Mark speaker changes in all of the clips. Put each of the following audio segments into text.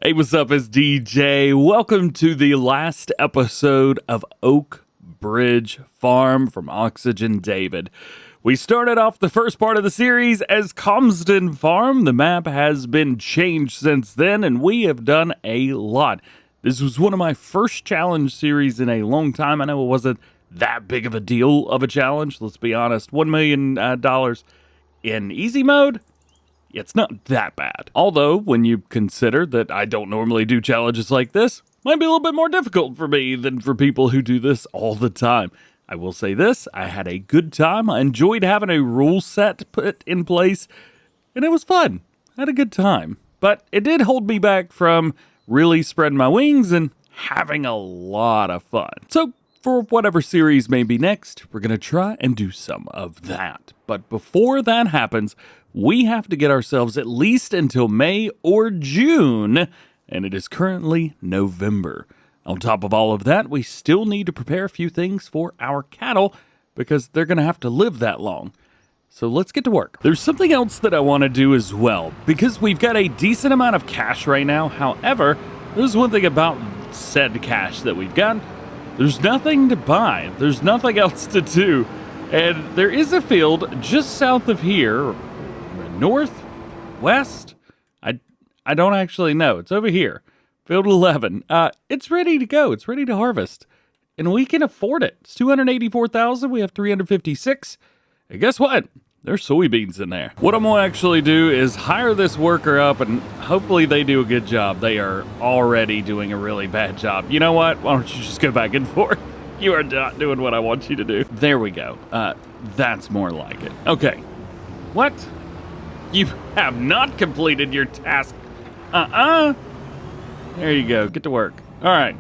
Speaker 1: Hey, what's up? It's DJ. Welcome to the last episode of Oak Bridge Farm from Oxygen David. We started off the first part of the series as Comston Farm. The map has been changed since then, and we have done a lot. This was one of my first challenge series in a long time. I know it wasn't that big of a deal of a challenge, let's be honest. $1 million in easy mode? It's not that bad. Although, when you consider that I don't normally do challenges like this, might be a little bit more difficult for me than for people who do this all the time. I will say this, I had a good time. I enjoyed having a rule set put in place, and it was fun. I had a good time. But it did hold me back from really spreading my wings and having a lot of fun. So, for whatever series may be next, we're going to try and do some of that. But before that happens, we have to get ourselves at least until May or June, and it is currently November. On top of all of that, we still need to prepare a few things for our cattle because they're going to have to live that long. So let's get to work. There's something else that I want to do as well, because we've got a decent amount of cash right now. However, there's one thing about said cash that we've got. There's nothing to buy. There's nothing else to do. And there is a field just south of here, north, west, I don't actually know. It's over here, field 11. It's ready to go. It's ready to harvest, and we can afford it. It's 284,000. We have 356. And guess what? There's soybeans in there. What I'm gonna actually do is hire this worker up, and hopefully they do a good job. They are already doing a really bad job. You know what? Why don't you just go back and forth? You are not doing what I want you to do. There we go. That's more like it. Okay. What? You have not completed your task. There you go. Get to work. All right.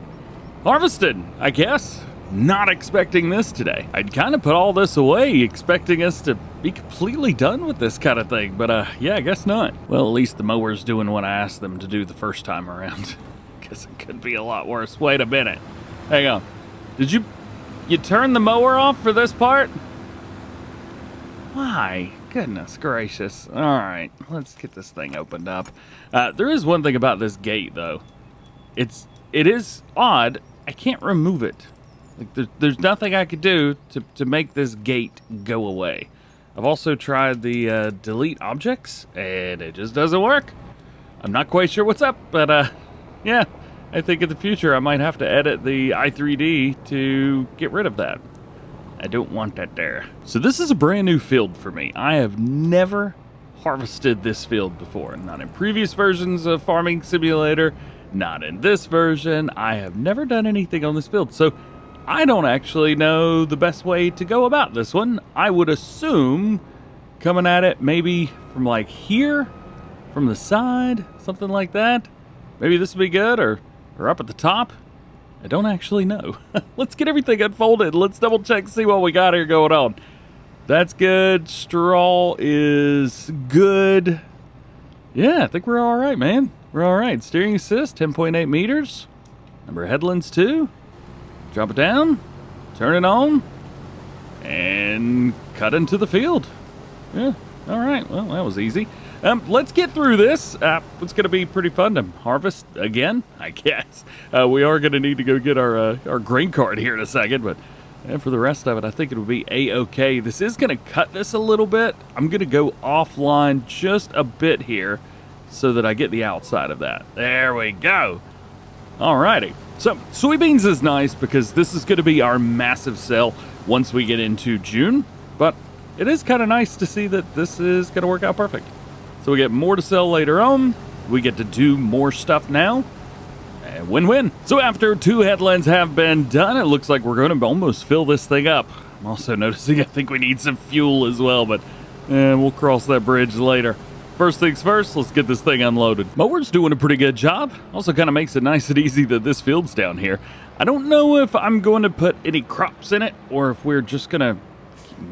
Speaker 1: Harvested, I guess. Not expecting this today. I'd kind of put all this away, expecting us to be completely done with this kind of thing. But, yeah, I guess not. Well, at least the mower's doing what I asked them to do the first time around. Guess it could be a lot worse. Wait a minute. Hang on. Did you turn the mower off for this part? Why? Goodness gracious. All right, let's get this thing opened up. There is one thing about this gate, though. It is odd. I can't remove it. Like there's nothing I could do to make this gate go away. I've also tried the delete objects, and it just doesn't work. I'm not quite sure what's up, but yeah, I think in the future I might have to edit the i3D to get rid of that. I don't want that there. So this is a brand new field for me. I have never harvested this field before. Not in previous versions of Farming Simulator, not in this version. I have never done anything on this field. So I don't actually know the best way to go about this one. I would assume coming at it maybe from like here, from the side, something like that. Maybe this would be good, or up at the top. I don't actually know. Let's get everything unfolded. Let's double check, see what we got here going on. That's good. Straw is good. Yeah, I think we're all right, man. We're all right. Steering assist, 10.8 meters. Number of headlands, 2. Drop it down. Turn it on. And cut into the field. Yeah, all right. Well, that was easy. Let's get through this. It's going to be pretty fun to harvest again, I guess. We are going to need to go get our grain cart here in a second, but for the rest of it, I think it will be A-okay. This is going to cut this a little bit. I'm going to go offline just a bit here so that I get the outside of that. There we go. Alrighty. So, soybeans is nice because this is going to be our massive sale once we get into June, but it is kind of nice to see that this is going to work out perfect. So we get more to sell later on. We get to do more stuff now. And win-win. So after 2 headlands have been done, it looks like we're going to almost fill this thing up. I'm also noticing I think we need some fuel as well, but we'll cross that bridge later. First things first, let's get this thing unloaded. Mower's doing a pretty good job. Also kind of makes it nice and easy that this field's down here. I don't know if I'm going to put any crops in it or if we're just going to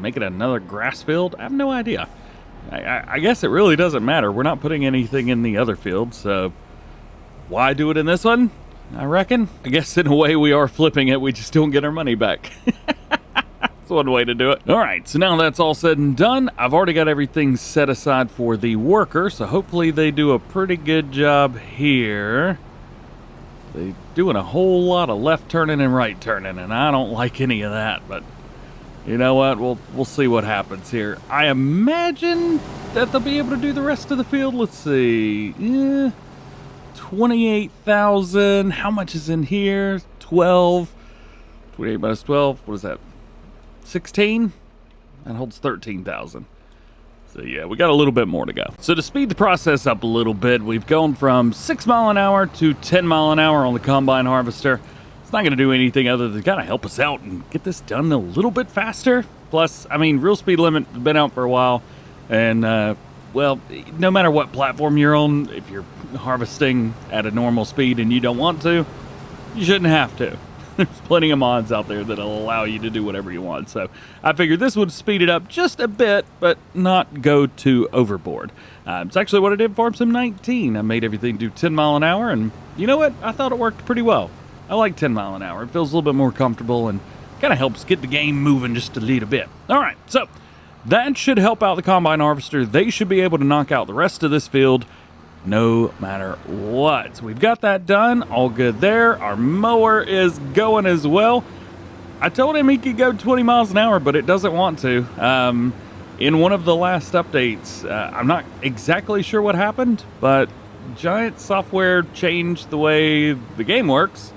Speaker 1: make it another grass field. I have no idea. I guess it really doesn't matter. We're not putting anything in the other field, so why do it in this one? I reckon. I guess in a way we are flipping it. We just don't get our money back. That's one way to do it. All right, so now that's all said and done, I've already got everything set aside for the worker, so hopefully they do a pretty good job here. They're doing a whole lot of left turning and right turning, and I don't like any of that, but you know what? We'll see what happens here. I imagine that they'll be able to do the rest of the field. Let's see. 28,000. How much is in here? 12. 28 minus 12. What is that? 16? That holds 13,000. So yeah, we got a little bit more to go. So to speed the process up a little bit, we've gone from 6 mile an hour to 10 mile an hour on the combine harvester. It's not going to do anything other than kind of help us out and get this done a little bit faster. Plus, I mean, real speed limit has been out for a while. And, well, no matter what platform you're on, if you're harvesting at a normal speed and you don't want to, you shouldn't have to. There's plenty of mods out there that'll allow you to do whatever you want. So I figured this would speed it up just a bit, but not go too overboard. It's actually what I did for Farm 19. I made everything do 10 mile an hour, and you know what? I thought it worked pretty well. I like 10 mile an hour. It feels a little bit more comfortable and kind of helps get the game moving just a little bit. All right, so that should help out the combine harvester. They should be able to knock out the rest of this field no matter what. So we've got that done. All good there. Our mower is going as well. I told him he could go 20 miles an hour, but it doesn't want to. In one of the last updates, I'm not exactly sure what happened, but Giant software changed the way the game works.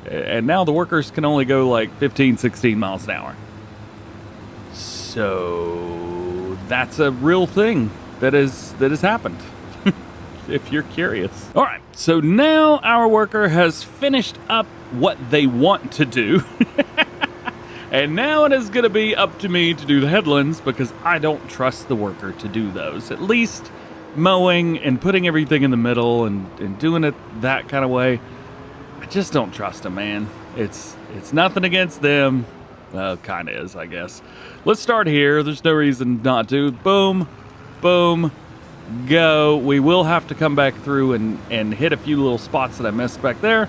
Speaker 1: And now the workers can only go like 15, 16 miles an hour. So that's a real thing that has happened, if you're curious. All right, so now our worker has finished up what they want to do. And now it is going to be up to me to do the headlands because I don't trust the worker to do those. At least mowing and putting everything in the middle and doing it that kind of way. I just don't trust them, man. It's nothing against them. Well, it kind of is, I guess. Let's start here. There's no reason not to. Boom, boom, go. We will have to come back through and hit a few little spots that I missed back there.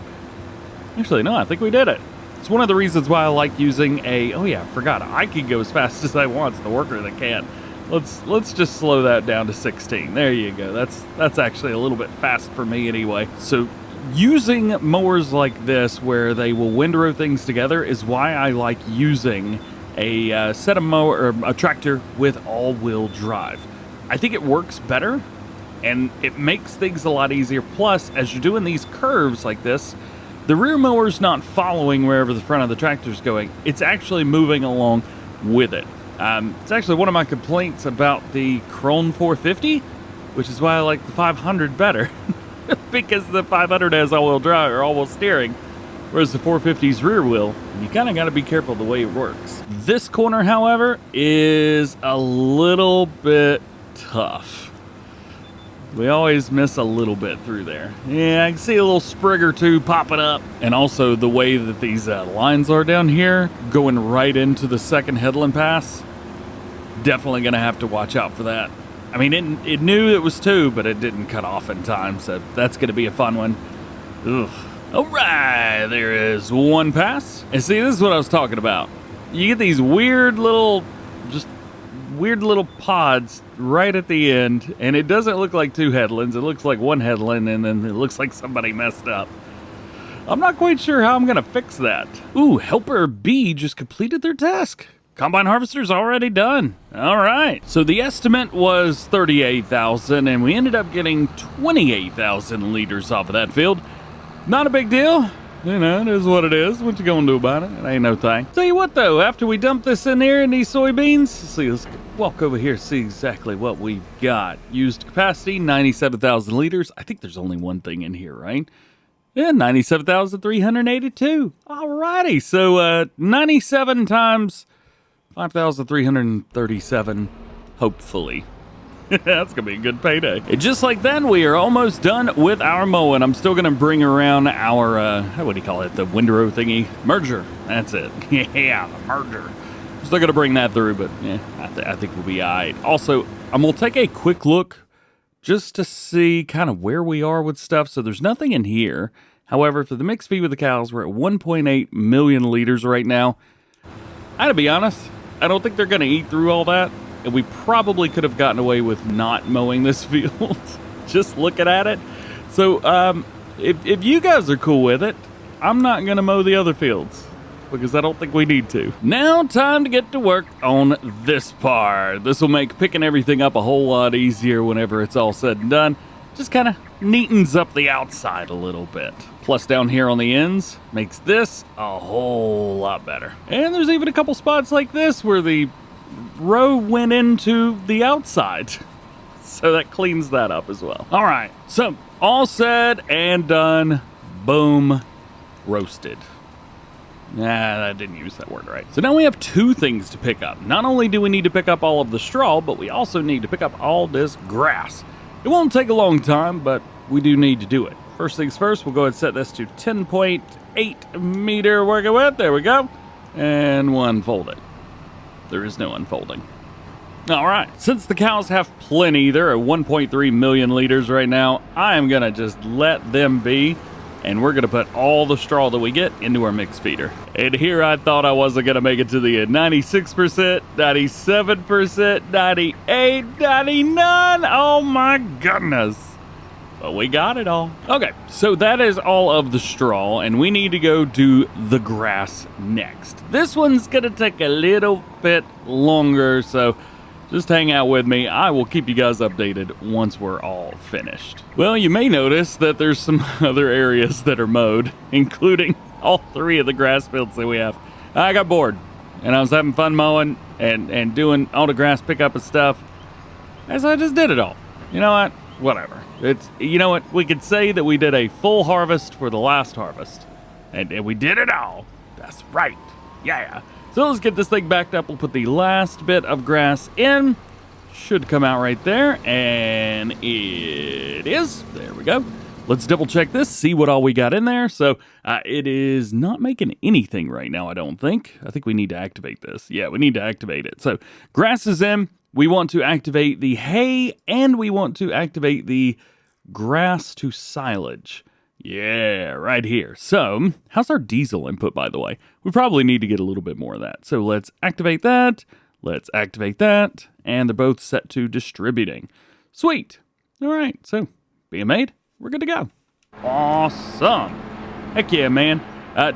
Speaker 1: Actually, no, I think we did it. It's one of the reasons why I like using oh yeah, I forgot. I can go as fast as I want. It's the worker that can't. Let's just slow that down to 16. There you go. That's actually a little bit fast for me anyway. So using mowers like this where they will windrow things together is why I like using a set of mower or a tractor with all-wheel drive. I think it works better and it makes things a lot easier. Plus, as you're doing these curves like this, the rear mower's not following wherever the front of the tractor's going. It's actually moving along with it. It's actually one of my complaints about the Krone 450, which is why I like the 500 better. Because the 500 has all-wheel drive or all-wheel steering, whereas the 450's rear wheel. You kind of got to be careful the way it works. This corner, however, is a little bit tough. We always miss a little bit through there. Yeah, I can see a little sprig or two popping up. And also the way that these lines are down here, going right into the second headland pass, definitely going to have to watch out for that. I mean, it knew it was 2, but it didn't cut off in time, so that's going to be a fun one. Ugh. All right, there is one pass. And see, this is what I was talking about. You get these weird little pods right at the end, and it doesn't look like 2 headlands. It looks like 1 headland, and then it looks like somebody messed up. I'm not quite sure how I'm going to fix that. Ooh, Helper B just completed their task. Combine harvester's already done. All right. So the estimate was 38,000, and we ended up getting 28,000 liters off of that field. Not a big deal. You know, it is what it is. What you gonna do about it? It ain't no thing. Tell you what, though, after we dump this in here in these soybeans, let's walk over here, see exactly what we've got. Used capacity, 97,000 liters. I think there's only one thing in here, right? Yeah, 97,382. All righty. So 97 times 5,337, hopefully. That's going to be a good payday. And just like that, we are almost done with our mowing. I'm still going to bring around our, what do you call it? The windrow thingy? Merger. That's it. Yeah, the merger. Still going to bring that through, but yeah, I think we'll be all right. Also, I'm going to take a quick look just to see kind of where we are with stuff. So there's nothing in here. However, for the mixed feed with the cows, we're at 1.8 million liters right now. I gotta be honest, I don't think they're going to eat through all that. And we probably could have gotten away with not mowing this field. Just looking at it. So if you guys are cool with it, I'm not going to mow the other fields, because I don't think we need to. Now time to get to work on this part. This will make picking everything up a whole lot easier whenever it's all said and done. Just kind of neatens up the outside a little bit. Plus down here on the ends makes this a whole lot better. And there's even a couple spots like this where the row went into the outside. So that cleans that up as well. All right, so all said and done. Boom, roasted. Nah, I didn't use that word right. So now we have two things to pick up. Not only do we need to pick up all of the straw, but we also need to pick up all this grass. It won't take a long time, but we do need to do it. First things first, we'll go ahead and set this to 10.8 meter working width. There we go. And we'll unfold it. There is no unfolding. All right, since the cows have plenty, they're at 1.3 million liters right now, I am gonna just let them be, and we're gonna put all the straw that we get into our mix feeder. And here I thought I wasn't gonna make it to the end. 96%, 97%, 98, 99, oh my goodness. But we got it all. Okay, so that is all of the straw, and we need to go do the grass next. This one's gonna take a little bit longer, so just hang out with me. I will keep you guys updated once we're all finished. Well, you may notice that there's some other areas that are mowed, including all three of the grass fields that we have. I got bored, and I was having fun mowing and doing all the grass pickup and stuff, and so I just did it all. You know what? Whatever. You know what? We could say that we did a full harvest for the last harvest, and we did it all. That's right. Yeah. So let's get this thing backed up. We'll put the last bit of grass in. Should come out right there, and it is. There we go. Let's double check this, see what all we got in there. So it is not making anything right now, I don't think. I think we need to activate this. Yeah, we need to activate it. So grass is in. We want to activate the hay, and we want to activate the grass to silage. Yeah, right here. So, how's our diesel input, by the way? We probably need to get a little bit more of that. So let's activate that. Let's activate that. And they're both set to distributing. Sweet. All right, so being made, we're good to go. Awesome. Heck yeah, man.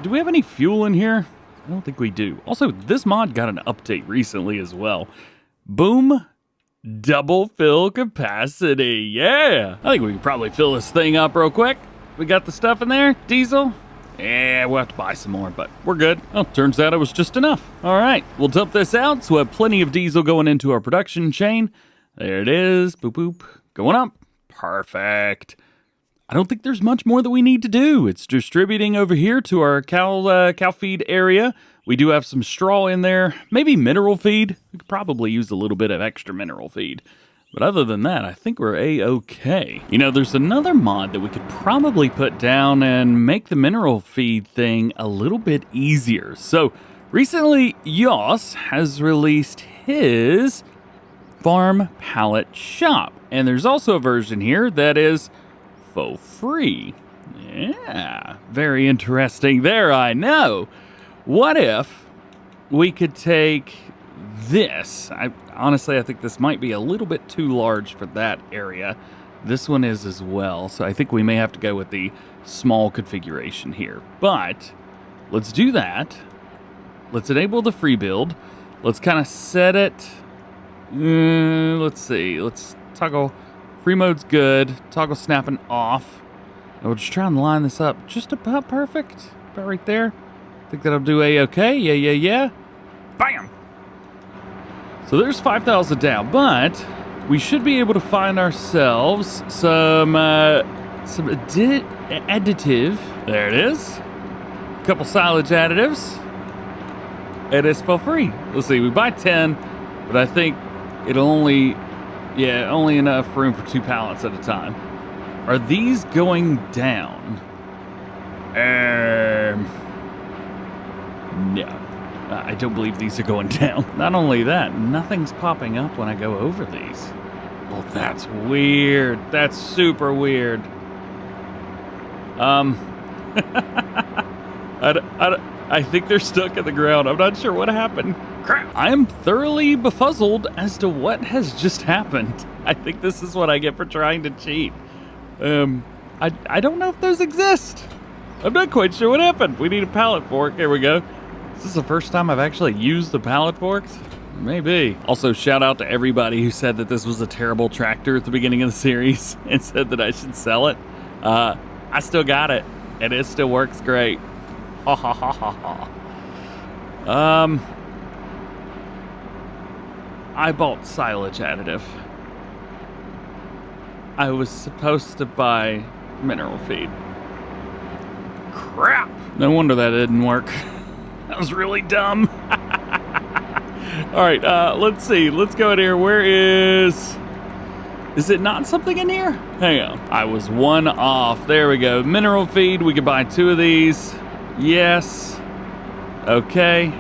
Speaker 1: Do we have any fuel in here? I don't think we do. Also, this mod got an update recently as well. Boom. Double fill capacity. Yeah. I think we could probably fill this thing up real quick. We got the stuff in there, diesel. Yeah, we'll have to buy some more, but we're good. Oh, turns out it was just enough. All right, we'll dump this out so we have plenty of diesel going into our production chain. There it is, boop, boop, going up. Perfect. I don't think there's much more that we need to do. It's distributing over here to our cow feed area. We do have some straw in there, maybe mineral feed. We could probably use a little bit of extra mineral feed. But other than that, I think we're A-okay. You know, there's another mod that we could probably put down and make the mineral feed thing a little bit easier. So recently, Yoss has released his farm pallet shop. And there's also a version here that is for free. Yeah, very interesting there, I know. What if we could take this? Honestly, I think this might be a little bit too large for that area. This one is as well, so I think we may have to go with the small configuration here. But let's do that. Let's enable the free build. Let's kind of set it. Let's see. Let's toggle. Free mode's good. Toggle snapping off. And we'll just try and line this up just about perfect. About right there. Think that'll do A-okay. Yeah. Bam! So there's 5,000 down, but we should be able to find ourselves some additive. There it is. A couple silage additives. And it's for free. Let's see, we buy 10, but I think it'll only enough room for 2 pallets at a time. Are these going down? No. I don't believe these are going down. Not only that, nothing's popping up when I go over these. Well, that's weird. That's super weird. I think they're stuck in the ground. I'm not sure what happened. Crap. I am thoroughly befuzzled as to what has just happened. I think this is what I get for trying to cheat. I don't know if those exist. I'm not quite sure what happened. We need a pallet fork. Here we go. Is this the first time I've actually used the pallet forks? Maybe. Also, shout out to everybody who said that this was a terrible tractor at the beginning of the series and said that I should sell it. I still got it, and it still works great. Ha ha ha ha ha. I bought silage additive. I was supposed to buy mineral feed. Crap! No wonder that didn't work. That was really dumb. All right, let's see. Let's go in here. Where is it not something in here? Hang on. I was one off. There we go. Mineral feed. We could buy 2 of these. Yes. Okay.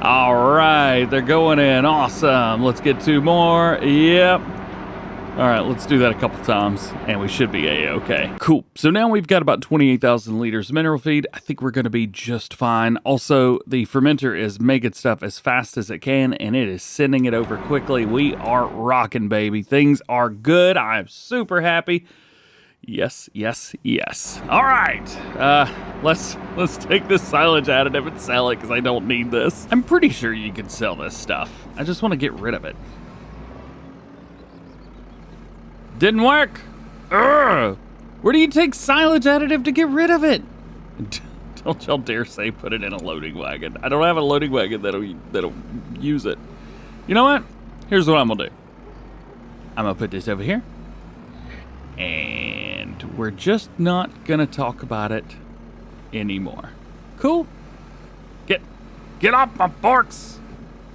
Speaker 1: All right. They're going in. Awesome. Let's get 2 more. Yep. All right, let's do that a couple times, and we should be A-okay. Cool. So now we've got about 28,000 liters of mineral feed. I think we're going to be just fine. Also, the fermenter is making stuff as fast as it can, and it is sending it over quickly. We are rocking, baby. Things are good. I'm super happy. Yes, yes, yes. All right. Let's take this silage additive and sell it because I don't need this. I'm pretty sure you can sell this stuff. I just want to get rid of it. Didn't work. Urgh. Where do you take silage additive to get rid of it? Don't y'all dare say put it in a loading wagon. I don't have a loading wagon that'll use it. You know what? Here's what I'm gonna do. I'm gonna put this over here. And we're just not gonna talk about it anymore. Cool? Get off my forks!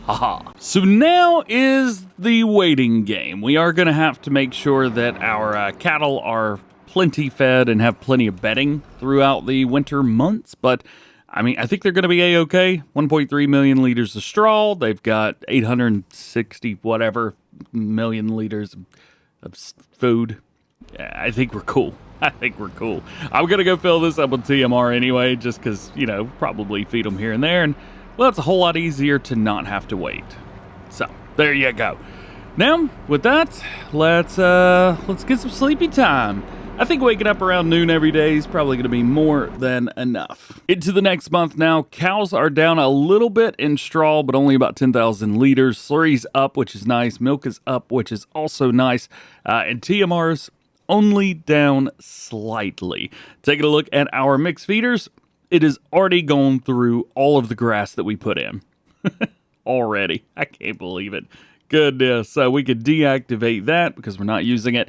Speaker 1: Haha. So now is the waiting game. We are gonna have to make sure that our cattle are plenty fed and have plenty of bedding throughout the winter months, but I mean, I think they're gonna be A-okay. 1.3 million liters of straw. They've got 860 whatever million liters of food. I think we're cool. I think we're cool. I'm gonna go fill this up with TMR anyway, just because, you know, probably feed them here and there, and well, it's a whole lot easier to not have to wait. So there you go. Now with that, let's get some sleepy time. I think waking up around noon every day is probably going to be more than enough. Into the next month now. Cows are down a little bit in straw, but only about 10,000 liters. Slurry's up, which is nice. Milk is up, which is also nice. And TMR's only down slightly. Taking a look at our mixed feeders, it is already gone through all of the grass that we put in. Already. I can't believe it. Goodness. So we could deactivate that because we're not using it.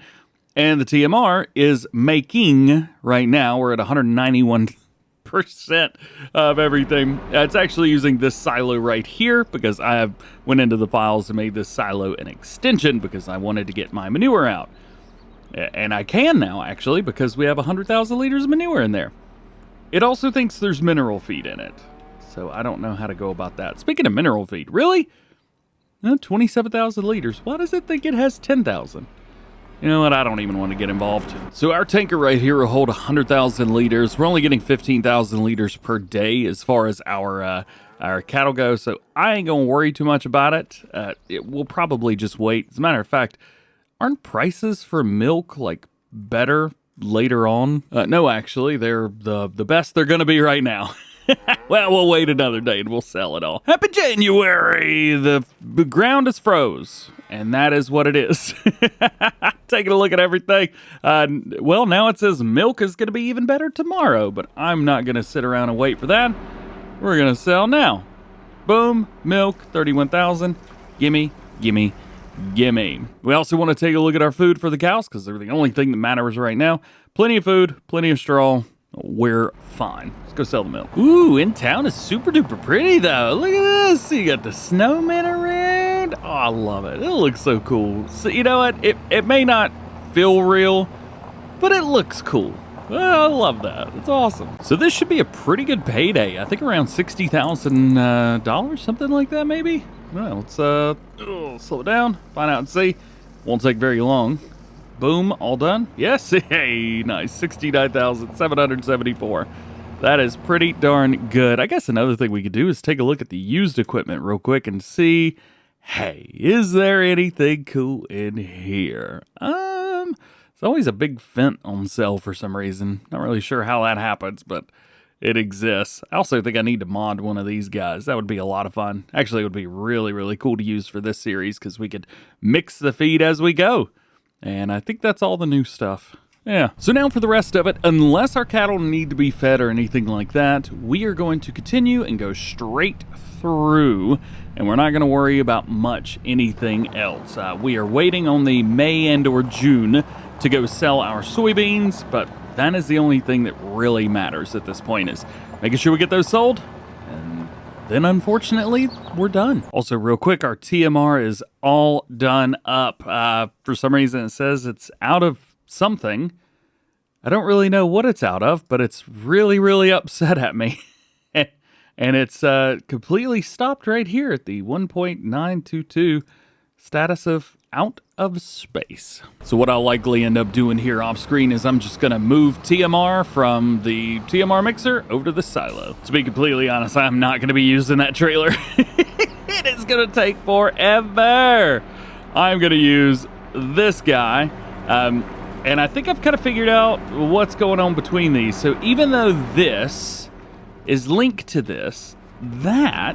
Speaker 1: And the TMR is making, right now, we're at 191% of everything. It's actually using this silo right here because I have went into the files and made this silo an extension because I wanted to get my manure out. And I can now, actually, because we have 100,000 liters of manure in there. It also thinks there's mineral feed in it. So I don't know how to go about that. Speaking of mineral feed, really? 27,000 liters. Why does it think it has 10,000? You know what? I don't even want to get involved. So our tanker right here will hold 100,000 liters. We're only getting 15,000 liters per day as far as our cattle go. So I ain't going to worry too much about it. We'll probably just wait. As a matter of fact, aren't prices for milk like better later on? No, actually, they're the best they're going to be right now. Well, we'll wait another day and we'll sell it all. Happy January! The ground is froze, and that is what it is. Taking a look at everything. Well, now it says milk is going to be even better tomorrow, but I'm not going to sit around and wait for that. We're going to sell now. Boom, milk, 31,000. Gimme, gimme, gimme. We also want to take a look at our food for the cows because they're the only thing that matters right now. Plenty of food, plenty of straw. We're fine. Let's go sell the milk. Ooh, in town is super duper pretty though. Look at this. You got the snowmen around. Oh, I love it. It looks so cool. So you know what? It may not feel real, but it looks cool. I love that. It's awesome. So this should be a pretty good payday. I think around $60,000, something like that maybe. Well, let's slow it down, find out and see. Won't take very long. Boom, all done. Yes, hey, nice. 69,774. That is pretty darn good. I guess another thing we could do is take a look at the used equipment real quick and see, hey, is there anything cool in here? It's always a big Fent on sale for some reason. Not really sure how that happens, but it exists. I also think I need to mod one of these guys. That would be a lot of fun. Actually, it would be really, really cool to use for this series because we could mix the feed as we go. And I think that's all the new stuff. Yeah. So now for the rest of it, unless our cattle need to be fed or anything like that, we are going to continue and go straight through, and we're not going to worry about much anything else. We are waiting on the May and or June to go sell our soybeans, but that is the only thing that really matters at this point, is making sure we get those sold, and then unfortunately we're done. Also real quick, our TMR is all done up. For some reason it says it's out of something. I don't really know what it's out of, but it's really, really upset at me. And it's completely stopped right here at the 1.922 status of out of space. So what I'll likely end up doing here off screen is I'm just gonna move TMR from the TMR mixer over to the silo. To be completely honest, I'm not gonna be using that trailer. It is gonna take forever. I'm gonna use this guy. And I think I've kind of figured out what's going on between these. So even though this is linked to this, that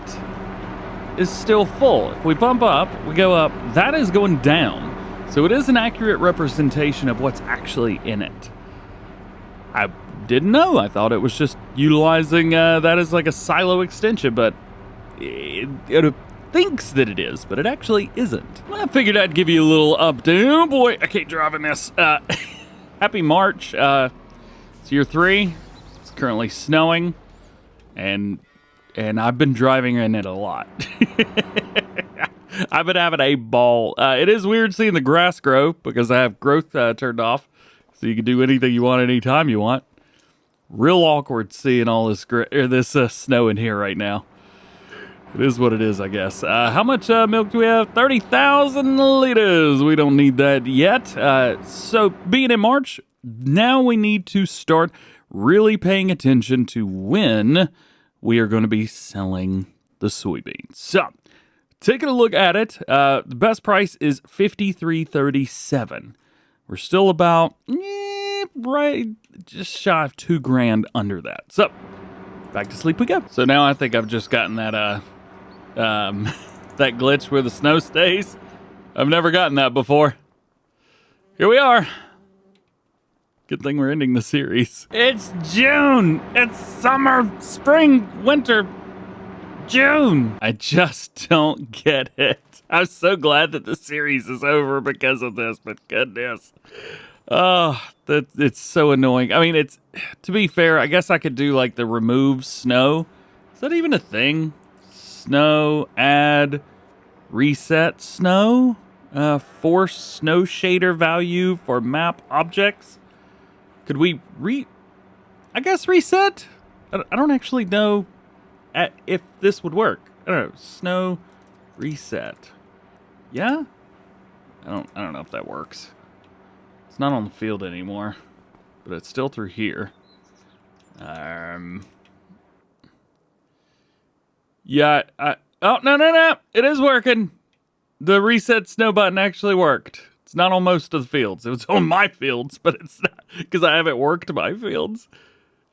Speaker 1: is still full. If we bump up, we go up, that is going down. So it is an accurate representation of what's actually in it. I didn't know. I thought it was just utilizing that as like a silo extension, but it thinks that it is, but it actually isn't. I figured I'd give you a little update. Oh boy, I can't drive in this. Happy March. It's year 3. It's currently snowing, and I've been driving in it a lot. I've been having a ball. It is weird seeing the grass grow because I have growth turned off, so you can do anything you want anytime you want. Real awkward seeing all this snow in here right now. It is what it is, I guess. How much milk do we have? 30,000 liters. We don't need that yet. So being in March, now we need to start really paying attention to when we are going to be selling the soybeans. So taking a look at it, the best price is $53.37. We're still about right just shy of $2,000 under that. So back to sleep we go. So now I think I've just gotten that that glitch where the snow stays. I've never gotten that before. Here we are. Good thing we're ending the series. It's June. It's summer, spring, winter, June. I just don't get it. I'm so glad that the series is over because of this, but goodness. Oh, it's so annoying. I mean, to be fair, I guess I could do like the remove snow. Is that even a thing? Snow, add, reset snow, force snow shader value for map objects. Could we I guess reset? I don't actually know if this would work. I don't know. Snow reset. Yeah? I don't know if that works. It's not on the field anymore, but it's still through here. Yeah, oh, no. It is working. The reset snow button actually worked. It's not on most of the fields. It was on my fields, but it's not because I haven't worked my fields.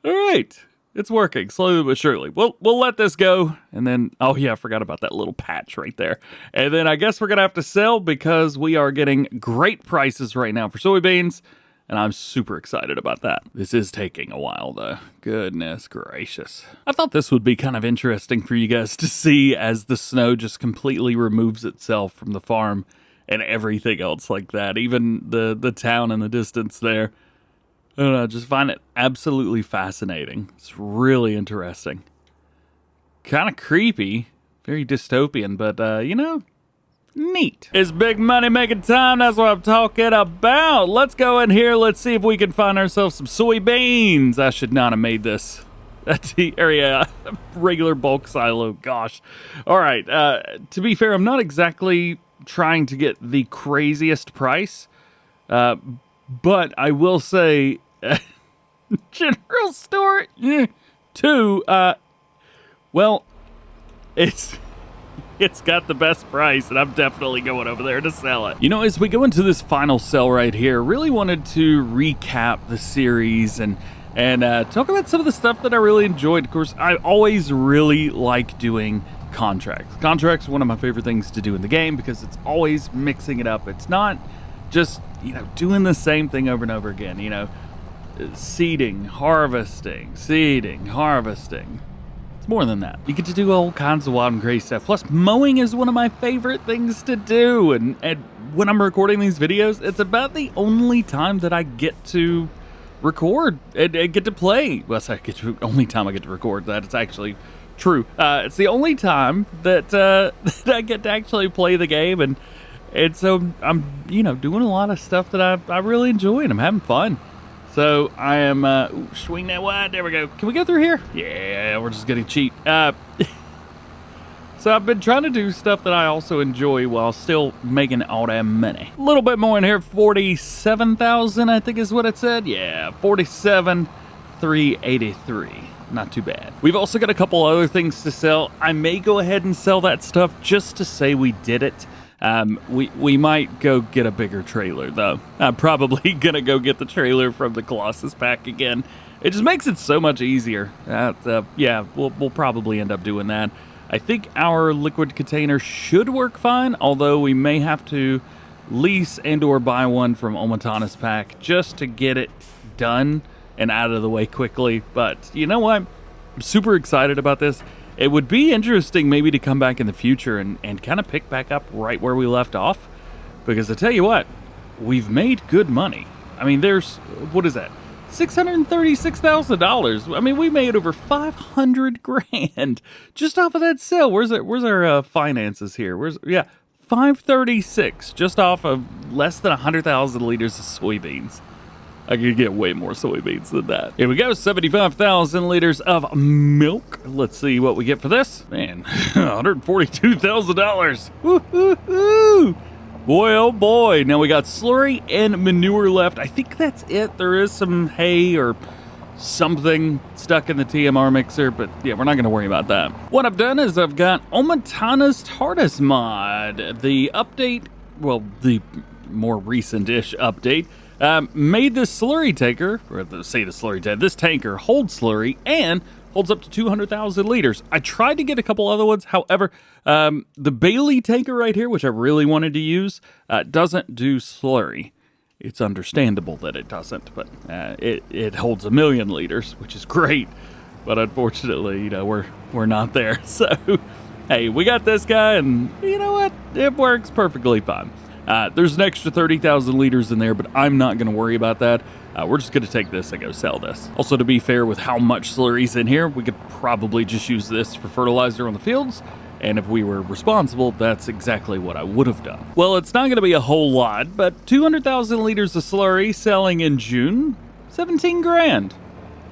Speaker 1: All right. It's working slowly but surely. We'll let this go. And then, oh yeah, I forgot about that little patch right there. And then I guess we're going to have to sell because we are getting great prices right now for soybeans. And I'm super excited about that. This is taking a while though. Goodness gracious. I thought this would be kind of interesting for you guys to see as the snow just completely removes itself from the farm and everything else like that. Even the town in the distance there. I don't know, just find it absolutely fascinating. It's really interesting. Kind of creepy. Very dystopian, but, you know, neat. It's big money making time. That's what I'm talking about. Let's go in here. Let's see if we can find ourselves some soybeans. I should not have made this. That's the area. Regular bulk silo. Gosh. All right. To be fair, I'm not exactly trying to get the craziest price. But I will say, general store, Two, well, it's got the best price, and I'm definitely going over there to sell it. You know, as we go into this final sell right here, really wanted to recap the series and talk about some of the stuff that I really enjoyed. Of course, I always really like doing contracts. Contracts are one of my favorite things to do in the game because it's always mixing it up. It's not just, you know, doing the same thing over and over again, you know, seeding, harvesting. It's more than that. You get to do all kinds of wild and crazy stuff. Plus, mowing is one of my favorite things to do. And when I'm recording these videos, it's about the only time that I get to record and get to play. Well, sorry, only time I get to record. That is actually true. It's the only time that, that I get to actually play the game. And so I'm, you know, doing a lot of stuff that I really enjoy, and I'm having fun. So I am, swing that wide, there we go. Can we go through here? Yeah, we're just gonna cheat. So I've been trying to do stuff that I also enjoy while still making all that money. A little bit more in here, 47,000 I think is what it said. Yeah, 47,383. Not too bad. We've also got a couple other things to sell. I may go ahead and sell that stuff just to say we did it. We might go get a bigger trailer, though. I'm probably gonna go get the trailer from the Colossus pack again. It just makes it so much easier. Yeah, we'll probably end up doing that. I think our liquid container should work fine, although we may have to lease and or buy one from Omatana's pack just to get it done and out of the way quickly. But you know what? I'm super excited about this. It would be interesting maybe to come back in the future and kind of pick back up right where we left off. Because I tell you what, we've made good money. I mean, there's, what is that? $636,000. I mean, we made over 500 grand just off of that sale. Where's our finances here? Yeah, 536 just off of less than 100,000 liters of soybeans. I could get way more soybeans than that. Here we go, 75,000 liters of milk. Let's see what we get for this. Man, $142,000. Woo-hoo-hoo! Boy, oh boy. Now we got slurry and manure left. I think that's it. There is some hay or something stuck in the TMR mixer, but yeah, we're not going to worry about that. What I've done is I've got Omatana's TARDIS mod. The update, well, the more recent-ish update, made this slurry tanker, or say the slurry tanker, this tanker holds slurry and holds up to 200,000 liters. I tried to get a couple other ones. However, the Bailey tanker right here, which I really wanted to use, doesn't do slurry. It's understandable that it doesn't, but it holds 1 million liters, which is great. But unfortunately, you know, we're not there. So, hey, we got this guy, and you know what? It works perfectly fine. There's an extra 30,000 liters in there, but I'm not going to worry about that. We're just going to take this and go sell this. Also, to be fair with how much slurry's in here, we could probably just use this for fertilizer on the fields. And if we were responsible, that's exactly what I would have done. Well, it's not going to be a whole lot, but 200,000 liters of slurry selling in June, 17 grand.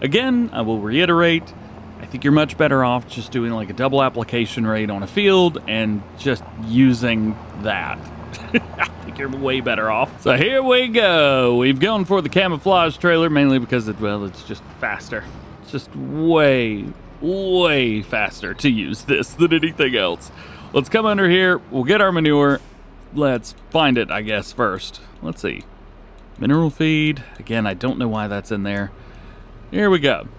Speaker 1: Again, I will reiterate, I think you're much better off just doing like a double application rate on a field and just using that. I think you're way better off. So here we go. We've gone for the camouflage trailer mainly because it's just faster. It's just way faster to use this than anything else. Let's come under here. We'll get our manure. Let's find it, I guess, first. Let's see. Mineral feed. Again, I don't know why that's in there. Here we go.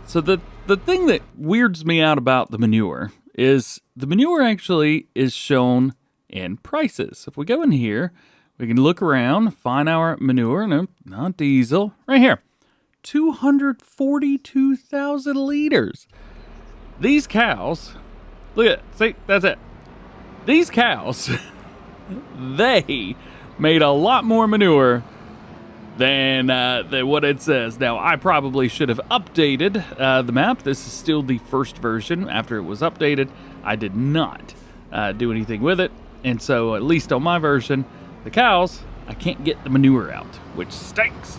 Speaker 1: So the thing that weirds me out about the manure is the manure actually is shown in prices. If we go in here, we can look around, find our manure. No, not diesel. Right here. 242,000 liters. These cows, look at it. See, that's it. These cows, they made a lot more manure than what it says. Now, I probably should have updated the map. This is still the first version. After it was updated, I did not do anything with it. And so, at least on my version, the cows, I can't get the manure out, which stinks.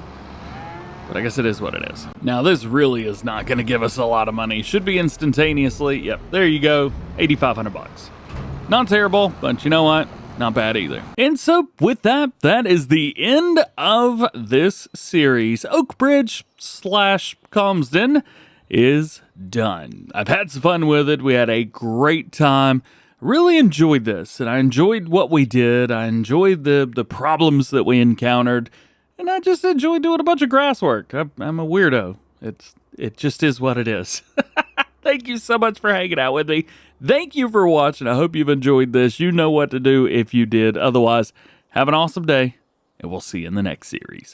Speaker 1: But I guess it is what it is. Now, this really is not going to give us a lot of money. Should be instantaneously. Yep, there you go. 8,500 bucks. Not terrible, but you know what? Not bad either. And so, with that, that is the end of this series. Oak Bridge / Comsden. is done. I've had some fun with it. We had a great time. Really enjoyed this, and I enjoyed what we did. I enjoyed the problems that we encountered, and I just enjoyed doing a bunch of grass work. I'm a weirdo. It just is what it is. Thank you so much for hanging out with me. Thank you for watching. I hope you've enjoyed this. You know what to do if you did. Otherwise, have an awesome day, and we'll see you in the next series.